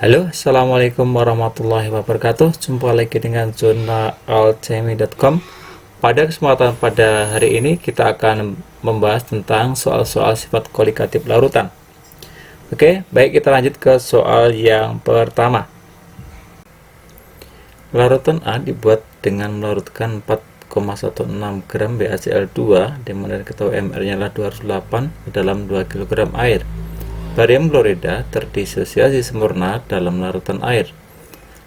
Halo, assalamualaikum warahmatullahi wabarakatuh. Jumpa lagi dengan jurnalchemy.com. Pada kesempatan pada hari ini kita akan membahas tentang soal-soal sifat kolikatif larutan. Oke, baik, kita lanjut ke soal yang pertama. Larutan A dibuat dengan melarutkan 4,16 gram BaCl2 di mana kita tahu MR-nya adalah 208 dalam 2 kg air. Barium klorida terdisosiasi sempurna dalam larutan air.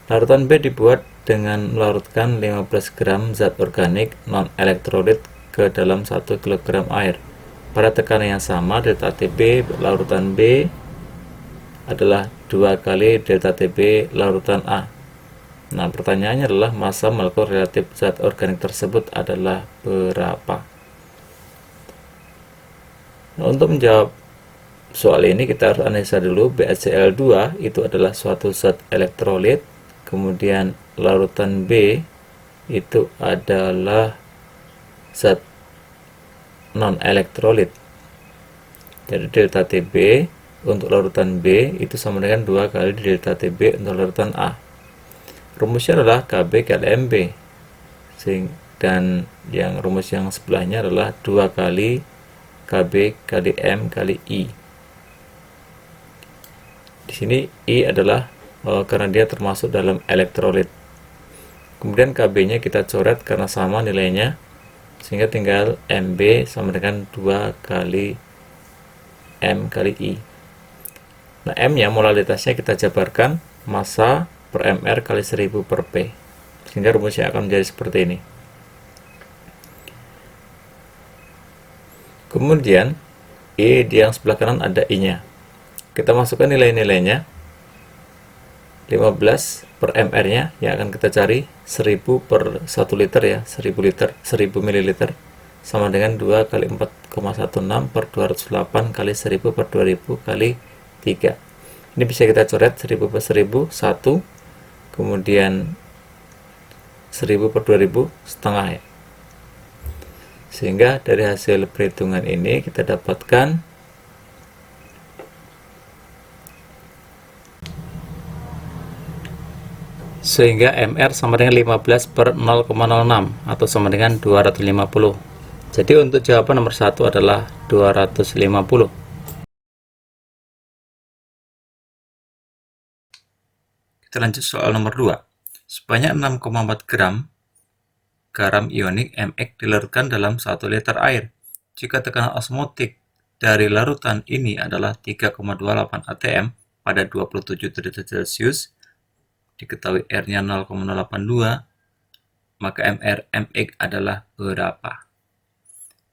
Larutan B dibuat dengan melarutkan 15 gram zat organik non-elektrolit ke dalam 1 kg air. Pada tekanan yang sama, delta TB larutan B adalah 2 kali delta TB larutan A. Nah, pertanyaannya adalah massa molekul relatif zat organik tersebut adalah berapa? Nah, untuk menjawab soal ini kita harus analisa dulu. BaCl2 itu adalah suatu zat elektrolit, kemudian larutan B itu adalah zat non-elektrolit. Jadi delta TB untuk larutan B itu sama dengan 2 kali delta TB untuk larutan A. Rumusnya adalah Kb kali Mb, dan yang rumus yang sebelahnya adalah 2 kali Kb kali M kali I. Di sini I adalah karena dia termasuk dalam elektrolit. Kemudian Kb-nya kita coret karena sama nilainya, sehingga tinggal Mb sama dengan 2 kali M kali I. Nah, M-nya molalitasnya kita jabarkan massa per mr kali 1000 per P, sehingga rumusnya akan menjadi seperti ini. Kemudian I di yang sebelah kanan ada I-nya. Kita masukkan nilai-nilainya. 15 per mr nya yang akan kita cari 1000 per 1 liter ya, 1000 liter, 1000 ml sama dengan 2 kali 4,16 per 208 kali 1000 per 2000 kali 3. Ini bisa kita coret 1000 per 1000 1, kemudian 1000 per 2000 setengah ya. Sehingga dari hasil perhitungan ini kita dapatkan sehingga MR sama dengan 15 per 0,06 atau sama dengan 250. Jadi untuk jawaban nomor 1 adalah 250. Kita lanjut soal nomor 2. Sebanyak 6,4 gram garam ionik MX dilarutkan dalam 1 liter air. Jika tekanan osmotik dari larutan ini adalah 3,28 atm pada 27 derajat Celcius, diketahui R-nya 0,082, maka MR MX adalah berapa?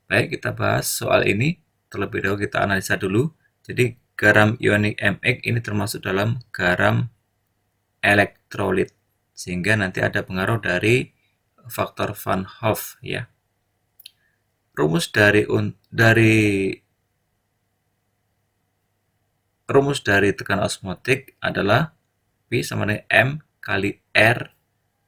Baik, kita bahas soal ini. Terlebih dahulu kita analisa dulu. Jadi garam ionik MX ini termasuk dalam garam elektrolit, sehingga nanti ada pengaruh dari faktor Van Hoff ya. Rumus dari tekanan osmotik adalah P sama dengan M kali R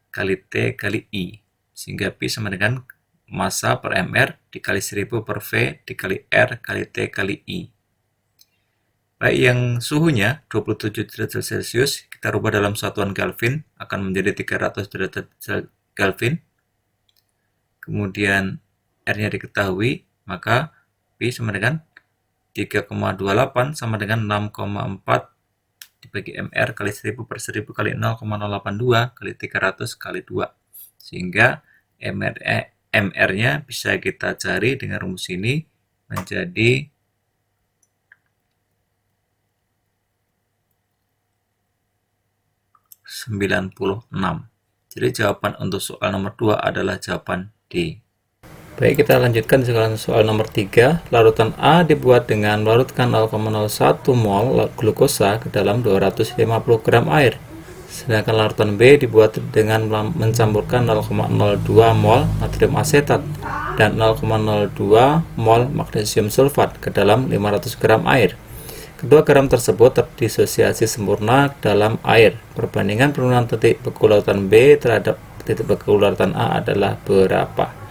kali T kali I, sehingga P sama dengan massa per mr dikali 1000 per V dikali R kali T kali I. Baik, yang suhunya 27 derajat Celcius kita rubah dalam satuan Kelvin akan menjadi 300 derajat Kelvin. Kemudian R-nya diketahui, maka P sama dengan 3,28 sama dengan 6,4 dibagi MR kali 1000 per 1000 kali 0,082 kali 300 kali 2, sehingga MR-nya bisa kita cari dengan rumus ini menjadi 96. Jadi jawaban untuk soal nomor 2 adalah jawaban D. Baik, kita lanjutkan soal nomor 3. Larutan A dibuat dengan melarutkan 0,01 mol glukosa ke dalam 250 gram air. Sedangkan larutan B dibuat dengan mencampurkan 0,02 mol natrium asetat dan 0,02 mol magnesium sulfat ke dalam 500 gram air. Kedua garam tersebut terdisosiasi sempurna dalam air. Perbandingan penurunan titik beku larutan B terhadap titik beku larutan A adalah berapa?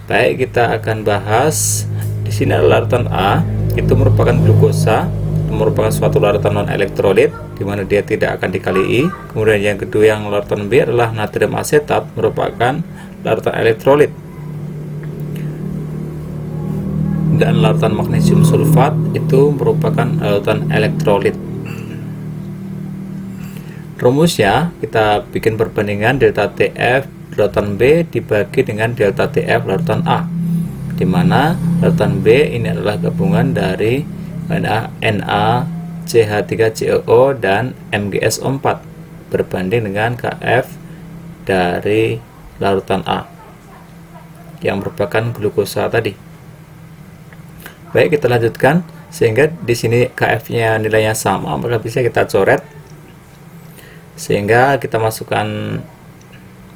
Baik, kita akan bahas. Di sini adalah larutan A, itu merupakan glukosa, merupakan suatu larutan non elektrolit. di mana dia tidak akan dikali I. Kemudian yang kedua, yang larutan B adalah natrium asetat, merupakan larutan elektrolit. Dan larutan magnesium sulfat itu merupakan larutan elektrolit. Rumusnya kita bikin perbandingan delta TF larutan B dibagi dengan delta TF larutan A, di mana larutan B ini adalah gabungan dari NaCH3COO dan MgSO4 berbanding dengan Kf dari larutan A yang merupakan glukosa tadi. Baik, kita lanjutkan. Sehingga di sini Kf-nya nilainya sama, maka bisa kita coret. Sehingga kita masukkan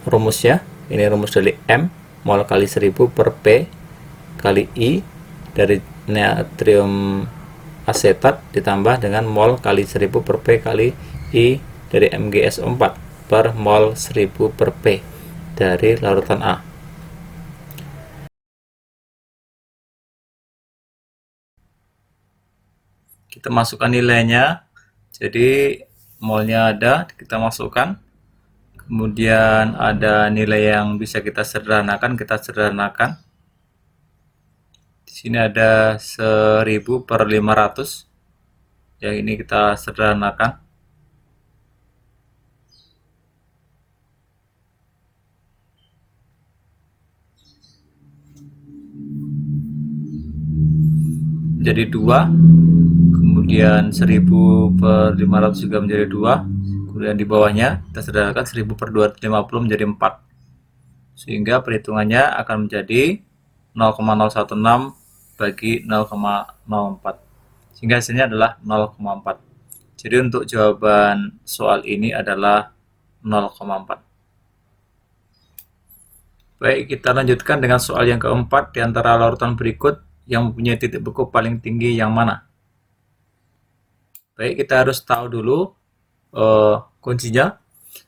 rumusnya. Ini rumus dari M mol kali 1000 per P kali I dari natrium asetat ditambah dengan mol kali 1000 per P kali I dari MgSO4 per mol 1000 per P dari larutan A. Kita masukkan nilainya. Jadi molnya ada, kita masukkan. Kemudian ada nilai yang bisa kita sederhanakan, Di sini ada 1000 per 500. Yang ini kita sederhanakan. Jadi 2. Kemudian 1000 per 500 juga menjadi 2. Kemudian di bawahnya kita sederhanakan 1000 per 250 menjadi 4. Sehingga perhitungannya akan menjadi 0,016 bagi 0,04, sehingga hasilnya adalah 0,4. Jadi untuk jawaban soal ini adalah 0,4. Baik, kita lanjutkan dengan soal yang keempat. Di antara larutan berikut yang mempunyai titik beku paling tinggi yang mana? Baik, kita harus tahu dulu kuncinya.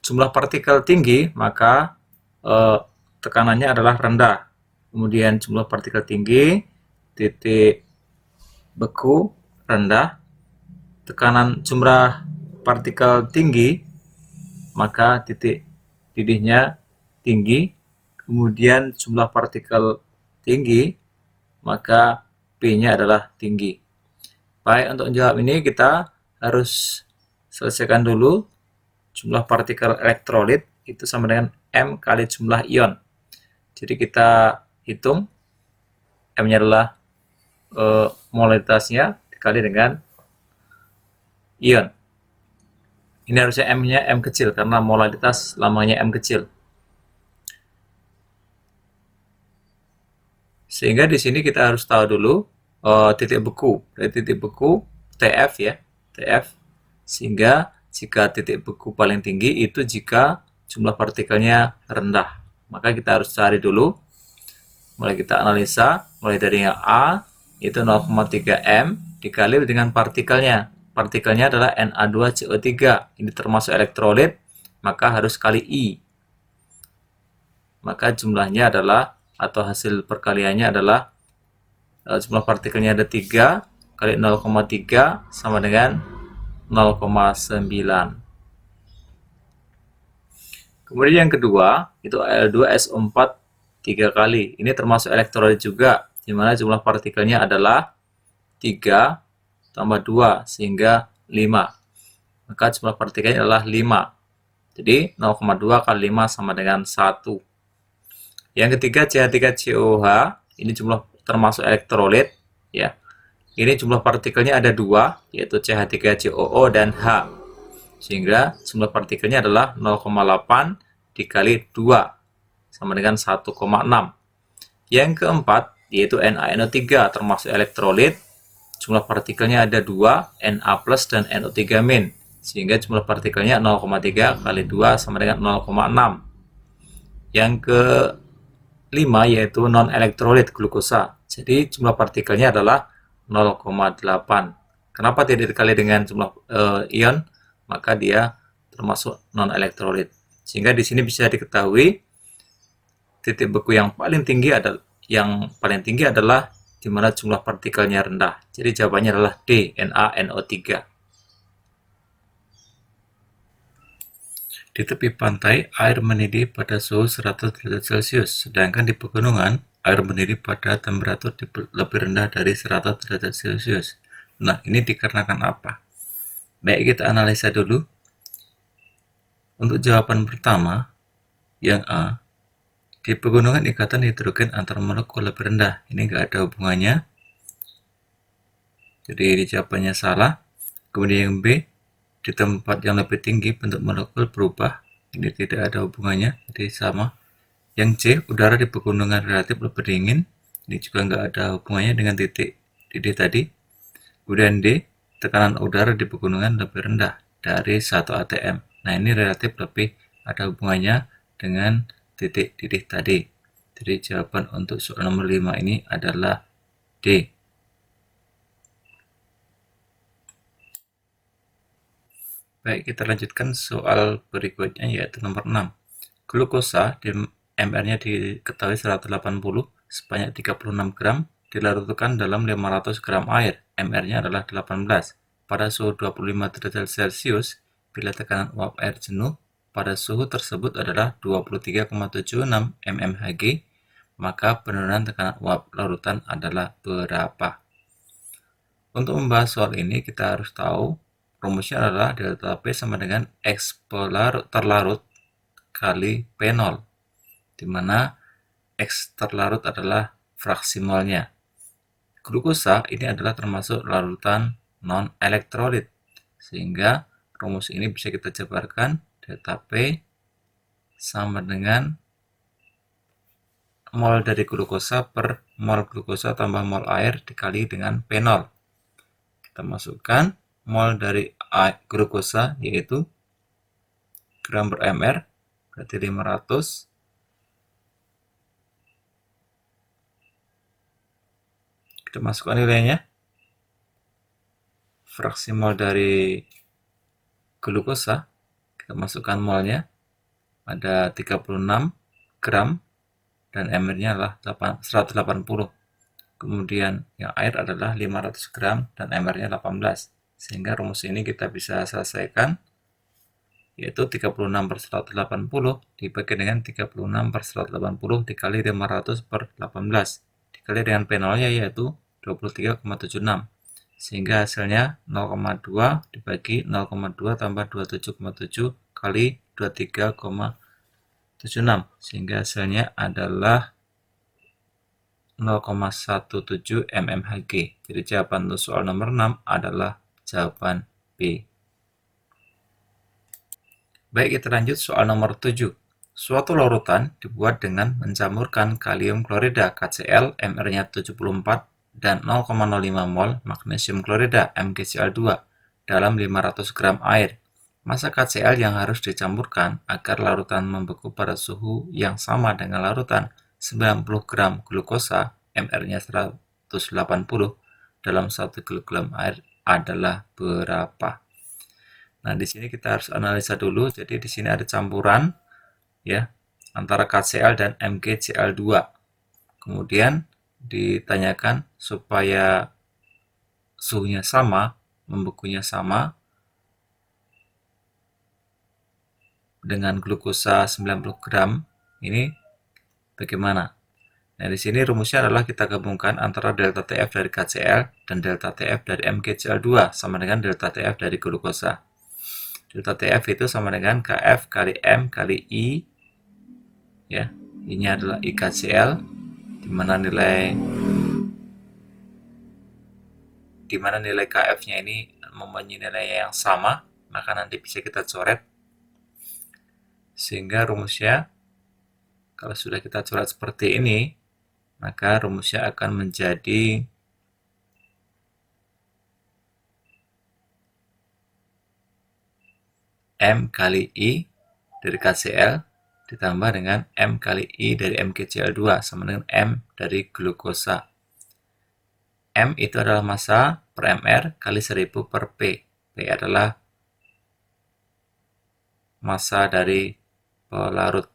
Jumlah partikel tinggi, maka tekanannya adalah rendah. Kemudian jumlah partikel tinggi, titik beku rendah. Tekanan jumlah partikel tinggi, maka titik didihnya tinggi. Kemudian jumlah partikel tinggi, maka P-nya adalah tinggi. Baik, untuk menjawab ini kita harus selesaikan dulu. Jumlah partikel elektrolit itu sama dengan M kali jumlah ion. Jadi kita hitung M-nya adalah molaritasnya dikali dengan ion. Ini harusnya M-nya M kecil karena molaritas lamanya M kecil. Sehingga di sini kita harus tahu dulu titik beku. Dari titik beku TF ya, TF. Sehingga jika titik beku paling tinggi itu jika jumlah partikelnya rendah. Maka kita harus cari dulu. Mulai kita analisa, mulai dari yang A itu 0,3 M dikali dengan partikelnya. Partikelnya adalah Na2CO3. Ini termasuk elektrolit, maka harus kali I. Maka jumlahnya adalah, atau hasil perkaliannya adalah jumlah partikelnya ada 3 kali 0,3 sama dengan 0,9. Kemudian yang kedua itu Al2SO4 3 kali. Ini termasuk elektrolit juga, di mana jumlah partikelnya adalah 3 tambah 2 sehingga 5. Maka jumlah partikelnya adalah 5. Jadi 0,2 kali 5 sama dengan 1. Yang ketiga CH3COH, ini jumlah termasuk elektrolit ya. Ini jumlah partikelnya ada 2, yaitu CH3COO dan H. Sehingga jumlah partikelnya adalah 0,8 dikali 2 sama dengan 1,6. Yang keempat yaitu NaNO3 termasuk elektrolit. Jumlah partikelnya ada 2, Na plus dan NO3 min. Sehingga jumlah partikelnya 0,3 kali 2 sama dengan 0,6. Yang kelima yaitu non-elektrolit glukosa. Jadi jumlah partikelnya adalah 0,8. Kenapa tidak dikali dengan jumlah ion? Maka dia termasuk non-elektrolit. Sehingga di sini bisa diketahui titik beku yang paling tinggi adalah di mana jumlah partikelnya rendah. Jadi jawabannya adalah D, NaNO3. Di tepi pantai, air mendidih pada suhu 100 derajat Celcius, sedangkan di pegunungan, air mendidih pada temperatur lebih rendah dari 100 derajat Celcius. Nah, ini dikarenakan apa? Baik, kita analisa dulu. Untuk jawaban pertama, yang A, di pegunungan ikatan hidrogen antar molekul lebih rendah. Ini nggak ada hubungannya. Jadi jawabannya salah. Kemudian yang B, di tempat yang lebih tinggi bentuk molekul berubah. Ini tidak ada hubungannya, jadi sama. Yang C, udara di pegunungan relatif lebih dingin. Ini juga nggak ada hubungannya dengan titik tadi. Kemudian D, tekanan udara di pegunungan lebih rendah dari 1 atm. Nah, ini relatif lebih ada hubungannya dengan titik didih tadi. Jadi jawaban untuk soal nomor 5 ini adalah D. Baik, kita lanjutkan soal berikutnya, yaitu nomor 6. Glukosa di MR-nya diketahui 180 sebanyak 36 gram dilarutkan dalam 500 gram air. MR-nya adalah 18. Pada suhu 25 derajat Celcius, bila tekanan uap air jenuh pada suhu tersebut adalah 23,76 mmHg, maka penurunan tekanan uap larutan adalah berapa? Untuk membahas soal ini, kita harus tahu rumusnya adalah delta P sama dengan X terlarut kali P0, di mana X terlarut adalah fraksi molnya. Glukosa ini adalah termasuk larutan non-elektrolit, sehingga rumus ini bisa kita jabarkan delta P sama dengan mol dari glukosa per mol glukosa tambah mol air dikali dengan P0. Kita masukkan mol dari glukosa yaitu gram per mr, berarti 500. Kita masukkan nilainya. Fraksi mol dari glukosa, kita masukkan molnya, ada 36 gram, dan mr-nya adalah 180. Kemudian yang air adalah 500 gram, dan mr-nya 18. Sehingga rumus ini kita bisa selesaikan, yaitu 36 per 180 dibagi dengan 36 per 180 dikali 500 per 18 dikali dengan P0-nya yaitu 23,76, sehingga hasilnya 0,2 dibagi 0,2 tambah 27,7 kali 23,76, sehingga hasilnya adalah 0,17 mmHg. Jadi jawaban untuk soal nomor 6 adalah jawaban B. Baik, kita lanjut soal nomor 7. Suatu larutan dibuat dengan mencampurkan kalium klorida KCl MR-nya 74 dan 0,05 mol magnesium klorida MgCl2 dalam 500 gram air. Massa KCl yang harus dicampurkan agar larutan membeku pada suhu yang sama dengan larutan 90 gram glukosa MR-nya 180 dalam 1 kg air adalah berapa? Nah, di sini kita harus analisa dulu. Jadi di sini ada campuran ya antara KCl dan MgCl2. Kemudian ditanyakan supaya suhunya sama, membekunya sama dengan glukosa 90 gram. Ini bagaimana? Nah, di sini rumusnya adalah kita gabungkan antara delta TF dari KCl dan delta TF dari MgCl2 sama dengan delta TF dari glukosa. Delta TF itu sama dengan Kf kali M kali I, ya, ini adalah IKCl, di mana nilai Kf-nya ini mempunyai nilai yang sama, maka nanti bisa kita coret, sehingga rumusnya kalau sudah kita coret seperti ini, maka rumusnya akan menjadi M kali I dari KCl ditambah dengan M kali I dari MgCl2 sama dengan M dari glukosa. M itu adalah massa per mr kali 1000 per P. P adalah massa dari pelarut.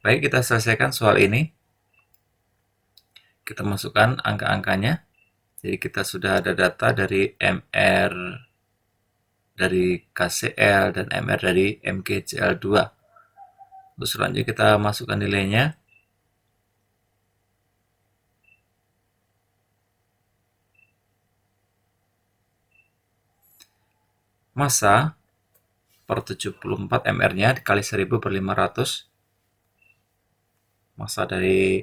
Baik, kita selesaikan soal ini. Kita masukkan angka-angkanya. Jadi kita sudah ada data dari MR dari KCl dan MR dari MgCl2. Untuk selanjutnya kita masukkan nilainya. Massa per 74 mR-nya dikali 1000 per 500 massa dari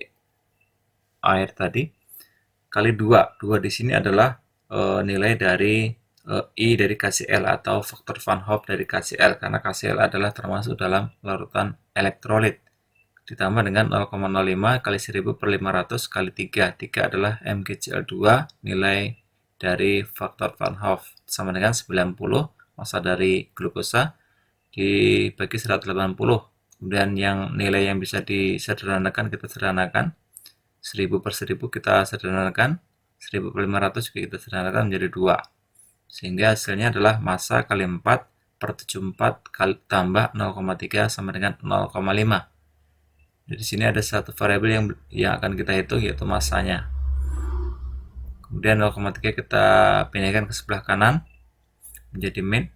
air tadi kali 2. 2 di sini adalah nilai dari I dari KCl atau faktor Van Hoff dari KCl, karena KCl adalah termasuk dalam larutan elektrolit. Ditambah dengan 0,05 kali 1000 per 500 kali 3. 3 adalah MgCl2, nilai dari faktor Van Hoff sama dengan 90, massa dari glukosa dibagi 180. Kemudian yang nilai yang bisa disederhanakan kita sederhanakan. 1000 per 1000 kita sederhanakan, 1000 per 500 juga kita sederhanakan menjadi 2. Sehingga hasilnya adalah massa kali 4 per 74 kali tambah 0,3 sama dengan 0,5. Di sini ada satu variabel yang akan kita hitung, yaitu massanya. Kemudian 0,3 kita pindahkan ke sebelah kanan menjadi min.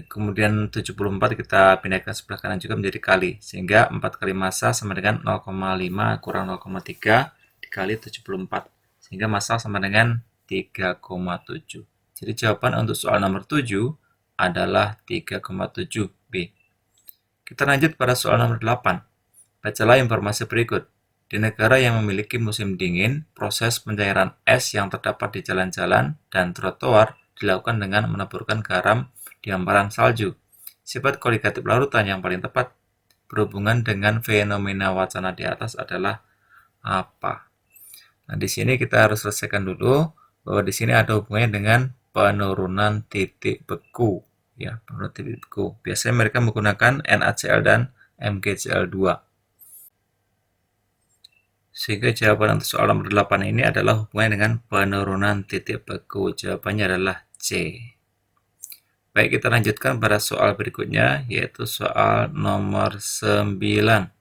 Kemudian 74 kita pindahkan ke sebelah kanan juga menjadi kali, sehingga 4 kali massa sama dengan 0,5 kurang 0,3 dikali 74, sehingga massa sama dengan 3,7. Jadi jawaban untuk soal nomor 7 adalah 3,7B. Kita lanjut pada soal nomor 8. Bacalah informasi berikut. Di negara yang memiliki musim dingin, proses pencairan es yang terdapat di jalan-jalan dan trotoar dilakukan dengan menaburkan garam di hamparan salju. Sifat kualitatif larutan yang paling tepat berhubungan dengan fenomena wacana di atas adalah apa? Nah, di sini kita harus selesaikan dulu bahwa di sini ada hubungannya dengan penurunan titik beku. Ya, penurunan titik beku. Biasanya mereka menggunakan NaCl dan MgCl2. Sehingga jawaban untuk soal nomor 8 ini adalah hubungannya dengan penurunan titik beku. Jawabannya adalah C. Baik, kita lanjutkan pada soal berikutnya, yaitu soal nomor 9.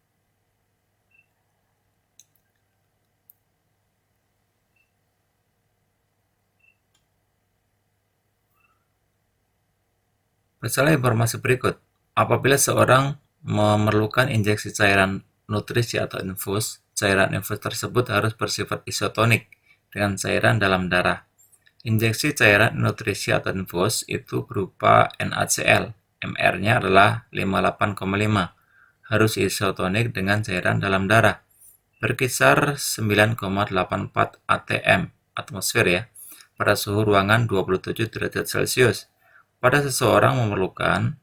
Bacalah informasi berikut. Apabila seorang memerlukan injeksi cairan nutrisi atau infus, cairan infus tersebut harus bersifat isotonik dengan cairan dalam darah. Injeksi cairan nutrisi atau infus itu berupa NaCl. MR-nya adalah 58,5. Harus isotonik dengan cairan dalam darah. Berkisar 9,84 atm atmosfer ya, pada suhu ruangan 27 derajat Celcius. Pada seseorang memerlukan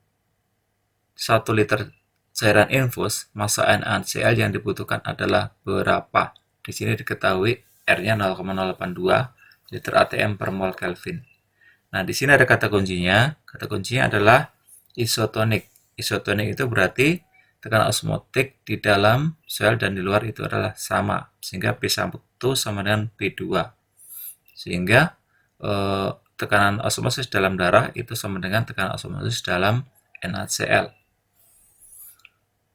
1 liter cairan infus, massa NaCl yang dibutuhkan adalah berapa? Di sini diketahui R-nya 0,082 liter atm per mol Kelvin. Nah, di sini ada kata kuncinya. Kata kuncinya adalah isotonik. Isotonik itu berarti tekanan osmotik di dalam sel dan di luar itu adalah sama. Sehingga P1 sama dengan P2. Sehingga tekanan osmosis dalam darah itu sama dengan tekanan osmosis dalam NaCl.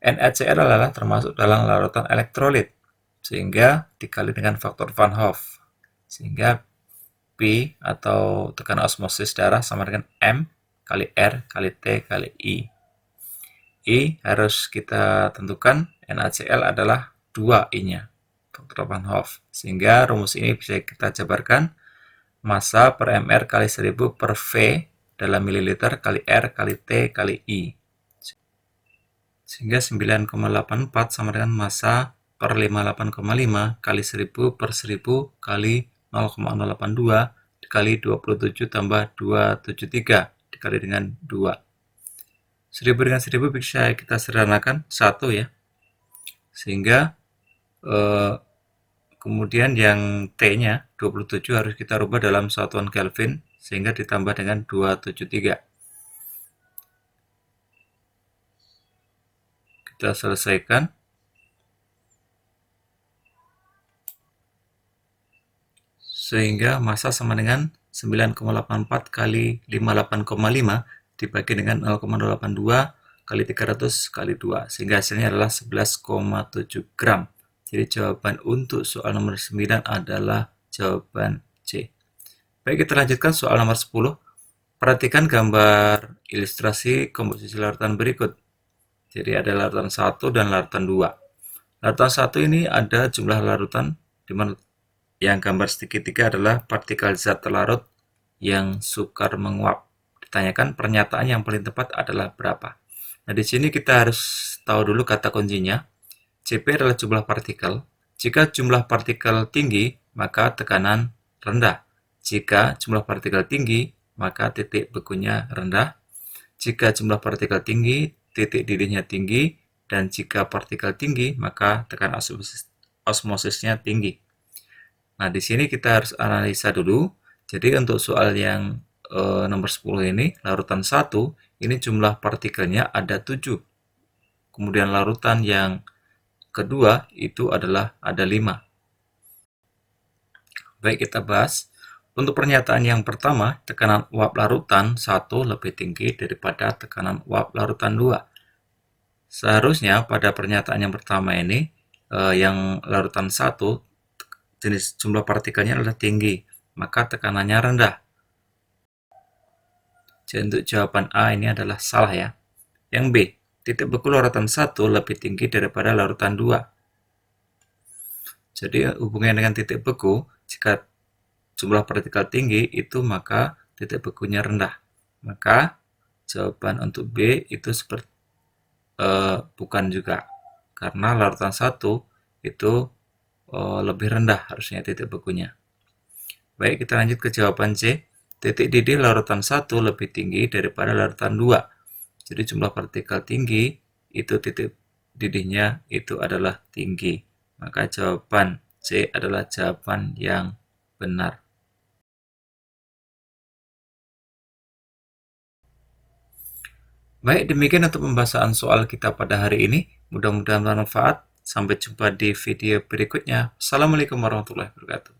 NaCl adalah termasuk dalam larutan elektrolit. Sehingga dikali dengan faktor Van Hoff. Sehingga P atau tekanan osmosis darah sama dengan M kali R kali T kali I. I harus kita tentukan, NaCl adalah 2 I-nya, faktor Van Hoff. Sehingga rumus ini bisa kita jabarkan, massa per mR kali 1000 per V dalam mililiter kali R kali T kali I. Sehingga 9,84 sama dengan massa per 58,5 kali 1000 per 1000 kali 0,082 dikali 27 tambah 273 dikali dengan 2. 1000 dengan 1000 bisa kita sederhanakan 1 ya. Sehingga kemudian yang T-nya 27 harus kita rubah dalam satuan Kelvin sehingga ditambah dengan 273. Kita selesaikan. Sehingga massa sama dengan 9,84 kali 58,5 dibagi dengan 0,082 kali 300 kali 2. Sehingga hasilnya adalah 11,7 gram. Jadi jawaban untuk soal nomor 9 adalah jawaban C. Baik, kita lanjutkan soal nomor 10. Perhatikan gambar ilustrasi komposisi larutan berikut. Jadi ada larutan 1 dan larutan 2. Larutan 1 ini ada jumlah larutan di mana yang gambar segitiga adalah partikel zat terlarut yang sukar menguap. Ditanyakan pernyataan yang paling tepat adalah berapa. Nah, di sini kita harus tahu dulu kata kuncinya. Cp adalah jumlah partikel. Jika jumlah partikel tinggi, maka tekanan rendah. Jika jumlah partikel tinggi, maka titik bekunya rendah. Jika jumlah partikel tinggi, titik didihnya tinggi. Dan jika partikel tinggi, maka tekanan osmosisnya tinggi. Nah, di sini kita harus analisa dulu. Jadi untuk soal yang nomor 10 ini, larutan 1, ini jumlah partikelnya ada 7. Kemudian larutan yang kedua itu adalah ada 5. Baik, kita bahas. Untuk pernyataan yang pertama, tekanan uap larutan 1 lebih tinggi daripada tekanan uap larutan 2. Seharusnya pada pernyataan yang pertama ini, yang larutan 1, jenis jumlah partikelnya adalah tinggi, maka tekanannya rendah. Jadi untuk jawaban A ini adalah salah ya. Yang B, titik beku larutan 1 lebih tinggi daripada larutan 2. Jadi hubungannya dengan titik beku, jika jumlah partikel tinggi itu maka titik bekunya rendah. Maka jawaban untuk B itu seperti bukan juga, karena larutan 1 itu lebih rendah harusnya titik bekunya. Baik, kita lanjut ke jawaban C. Titik didih larutan 1 lebih tinggi daripada larutan 2. Jadi jumlah partikel tinggi itu titik didihnya itu adalah tinggi. Maka jawaban C adalah jawaban yang benar. Baik, demikian untuk pembahasan soal kita pada hari ini. Mudah-mudahan bermanfaat. Sampai jumpa di video berikutnya. Assalamualaikum warahmatullahi wabarakatuh.